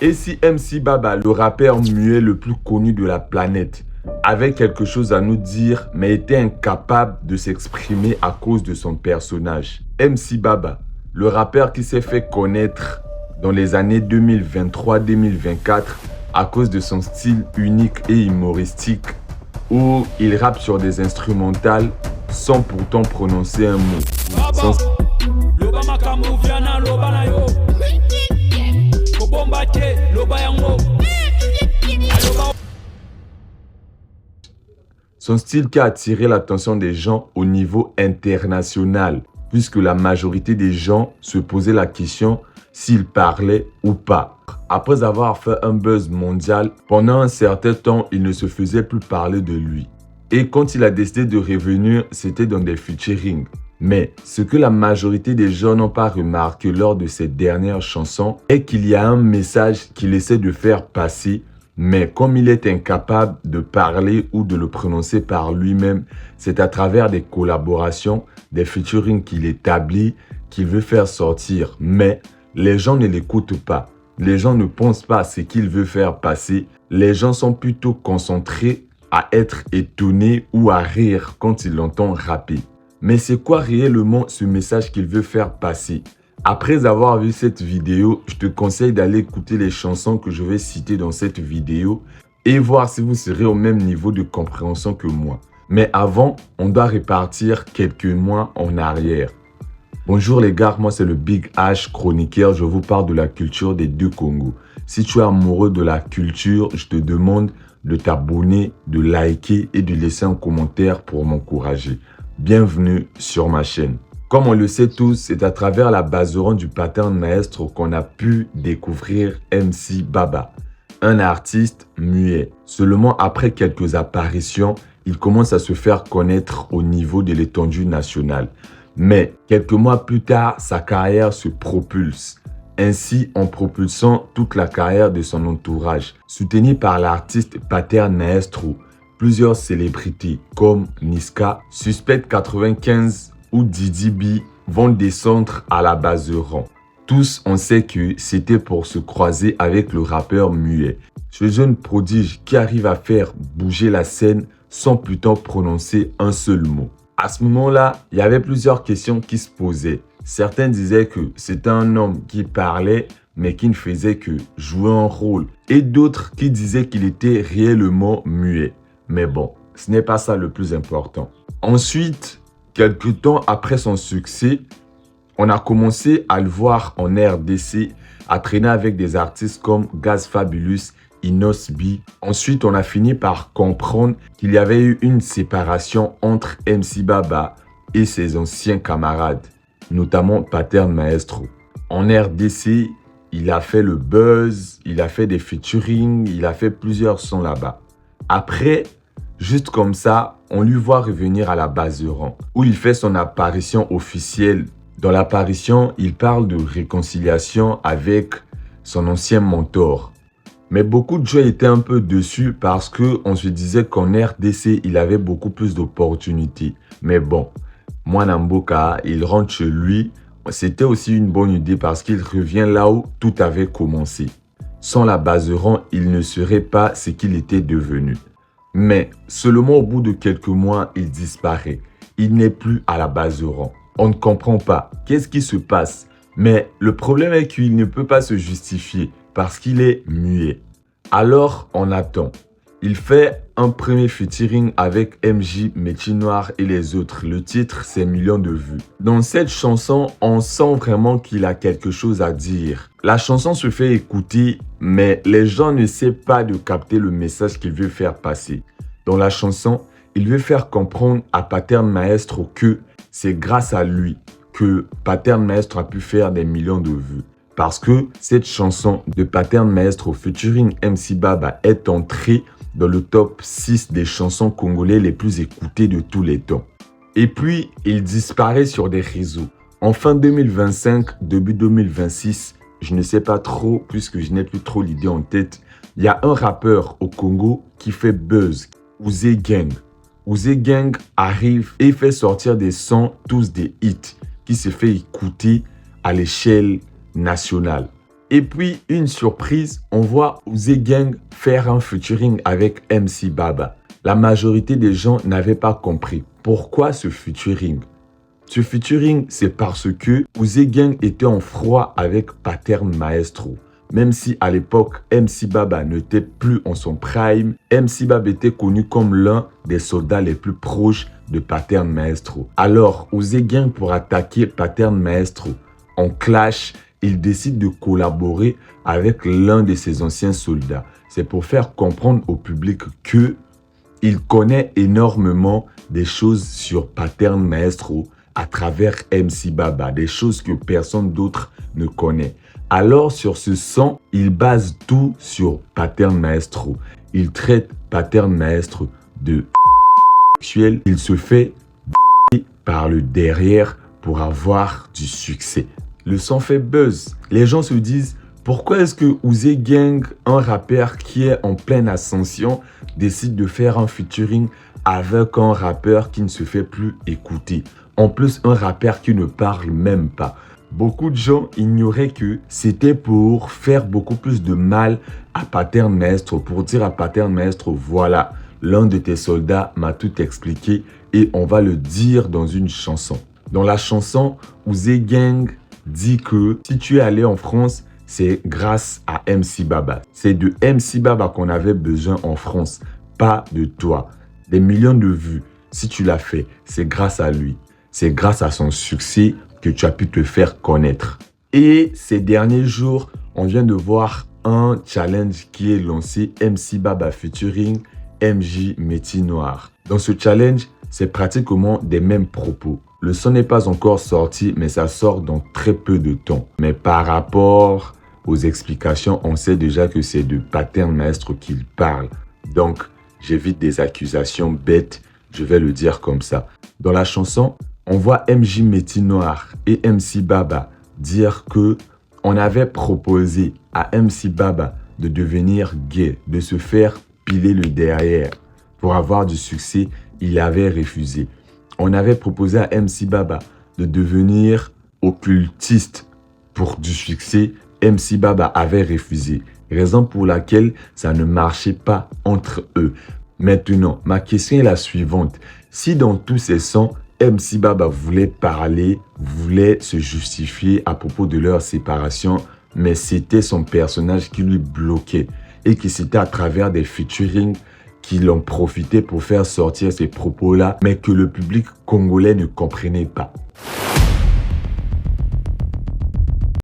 Et si MC Baba, le rappeur muet le plus connu de la planète, avait quelque chose à nous dire mais était incapable de s'exprimer à cause de son personnage? MC Baba, le rappeur qui s'est fait connaître dans les années 2023-2024 à cause de son style unique et humoristique où il rappe sur des instrumentales sans pourtant prononcer un mot. Son style qui a attiré l'attention des gens au niveau international, puisque la majorité des gens se posaient la question s'il parlait ou pas. Après avoir fait un buzz mondial, pendant un certain temps, il ne se faisait plus parler de lui. Et quand il a décidé de revenir, c'était dans des featuring. Mais ce que la majorité des gens n'ont pas remarqué lors de ses dernières chansons est qu'il y a un message qu'il essaie de faire passer, mais comme il est incapable de parler ou de le prononcer par lui-même, c'est à travers des collaborations, des featuring qu'il établit, qu'il veut faire sortir. Mais les gens ne l'écoutent pas. Les gens ne pensent pas à ce qu'il veut faire passer. Les gens sont plutôt concentrés à être étonnés ou à rire quand ils l'entendent rapper. Mais c'est quoi réellement ce message qu'il veut faire passer? Après avoir vu cette vidéo, je te conseille d'aller écouter les chansons que je vais citer dans cette vidéo et voir si vous serez au même niveau de compréhension que moi. Mais avant, on doit repartir quelques mois en arrière. Bonjour les gars, moi c'est le Big H chroniqueur, je vous parle de la culture des deux Congos. Si tu es amoureux de la culture, je te demande de t'abonner, de liker et de laisser un commentaire pour m'encourager. Bienvenue sur ma chaîne. Comme on le sait tous, c'est à travers la baseron du Pattern Maestro qu'on a pu découvrir MC Baba, un artiste muet. Seulement après quelques apparitions, il commence à se faire connaître au niveau de l'étendue nationale. Mais quelques mois plus tard, sa carrière se propulse. Ainsi, en propulsant toute la carrière de son entourage, soutenu par l'artiste Pattern Maestro, plusieurs célébrités comme Niska, Suspect 95 ou Didi B vont descendre à la baseron. Tous, on sait que c'était pour se croiser avec le rappeur muet. Ce jeune prodige qui arrive à faire bouger la scène sans plutôt prononcer un seul mot. À ce moment-là, il y avait plusieurs questions qui se posaient. Certains disaient que c'était un homme qui parlait mais qui ne faisait que jouer un rôle. Et d'autres qui disaient qu'il était réellement muet. Mais bon, ce n'est pas ça le plus important. Ensuite, quelques temps après son succès, on a commencé à le voir en RDC, à traîner avec des artistes comme Gaz Fabulous, Inos B. Ensuite, on a fini par comprendre qu'il y avait eu une séparation entre MC Baba et ses anciens camarades, notamment Pattern Maestro. En RDC, il a fait le buzz, il a fait des featuring, il a fait plusieurs sons là-bas. Après, juste comme ça, on lui voit revenir à la baseron, où il fait son apparition officielle. Dans l'apparition, il parle de réconciliation avec son ancien mentor. Mais beaucoup de gens étaient un peu dessus parce qu'on se disait qu'en RDC, il avait beaucoup plus d'opportunités. Mais bon, Mwana Mboka, il rentre chez lui. C'était aussi une bonne idée parce qu'il revient là où tout avait commencé. Sans la baseron, il ne serait pas ce qu'il était devenu. Mais seulement au bout de quelques mois, il disparaît. Il n'est plus à la baseron. On ne comprend pas. Qu'est-ce qui se passe? Mais le problème est qu'il ne peut pas se justifier parce qu'il est muet. Alors, on attend. Il fait un premier featuring avec MJ, Métier Noir et les autres. Le titre, c'est Millions de vues. Dans cette chanson, on sent vraiment qu'il a quelque chose à dire. La chanson se fait écouter, mais les gens ne savent pas de capter le message qu'il veut faire passer. Dans la chanson, il veut faire comprendre à Pattern Maestro que c'est grâce à lui que Pattern Maestro a pu faire des millions de vues. Parce que cette chanson de Pattern Maestro featuring MC Baba est entrée dans le top 6 des chansons congolaises les plus écoutées de tous les temps. Et puis, il disparaît sur des réseaux. En fin 2025, début 2026, je ne sais pas trop puisque je n'ai plus trop l'idée en tête, il y a un rappeur au Congo qui fait buzz, Ouzé Gang. Ouzé Gang arrive et fait sortir des sons, tous des hits, qui se fait écouter à l'échelle nationale. Et puis, une surprise, on voit Ouzé Gang faire un featuring avec MC Baba. La majorité des gens n'avaient pas compris. Pourquoi ce featuring? Ce featuring, c'est parce que Ouzé Gang était en froid avec Pattern Maestro. Même si à l'époque, MC Baba n'était plus en son prime, MC Baba était connu comme l'un des soldats les plus proches de Pattern Maestro. Alors, Ouzé Gang, pour attaquer Pattern Maestro en clash, il décide de collaborer avec l'un de ses anciens soldats. C'est pour faire comprendre au public que il connaît énormément des choses sur Pattern Maestro à travers MC Baba, des choses que personne d'autre ne connaît. Alors, sur ce son, il base tout sur Pattern Maestro. Il traite Pattern Maestro de sexuel. Il se fait par le derrière pour avoir du succès. Le son fait buzz. Les gens se disent, pourquoi est-ce que Ouzé Gang, un rappeur qui est en pleine ascension, décide de faire un featuring avec un rappeur qui ne se fait plus écouter? En plus, un rappeur qui ne parle même pas. Beaucoup de gens ignoraient que c'était pour faire beaucoup plus de mal à Pattern Maestro, pour dire à Pattern Maestro, voilà, l'un de tes soldats m'a tout expliqué et on va le dire dans une chanson. Dans la chanson, Ouzé Gang dit que si tu es allé en France, c'est grâce à MC Baba. C'est de MC Baba qu'on avait besoin en France, pas de toi. Des millions de vues, si tu l'as fait, c'est grâce à lui. C'est grâce à son succès que tu as pu te faire connaître. Et ces derniers jours, on vient de voir un challenge qui est lancé, MC Baba featuring MJ Métis Noir. Dans ce challenge, c'est pratiquement des mêmes propos. Le son n'est pas encore sorti, mais ça sort dans très peu de temps. Mais par rapport aux explications, on sait déjà que c'est de Pattern Maestro qu'il parle. Donc, j'évite des accusations bêtes, je vais le dire comme ça. Dans la chanson, on voit MJ Métis Noir et MC Baba dire que on avait proposé à MC Baba de devenir gay, de se faire piler le derrière. Pour avoir du succès, il avait refusé. On avait proposé à MC Baba de devenir occultiste pour du succès. MC Baba avait refusé. Raison pour laquelle ça ne marchait pas entre eux. Maintenant, ma question est la suivante. Si dans tous ces sons, MC Baba voulait parler, voulait se justifier à propos de leur séparation, mais c'était son personnage qui lui bloquait et que c'était à travers des featuring qu'il en profitait pour faire sortir ces propos-là, mais que le public congolais ne comprenait pas.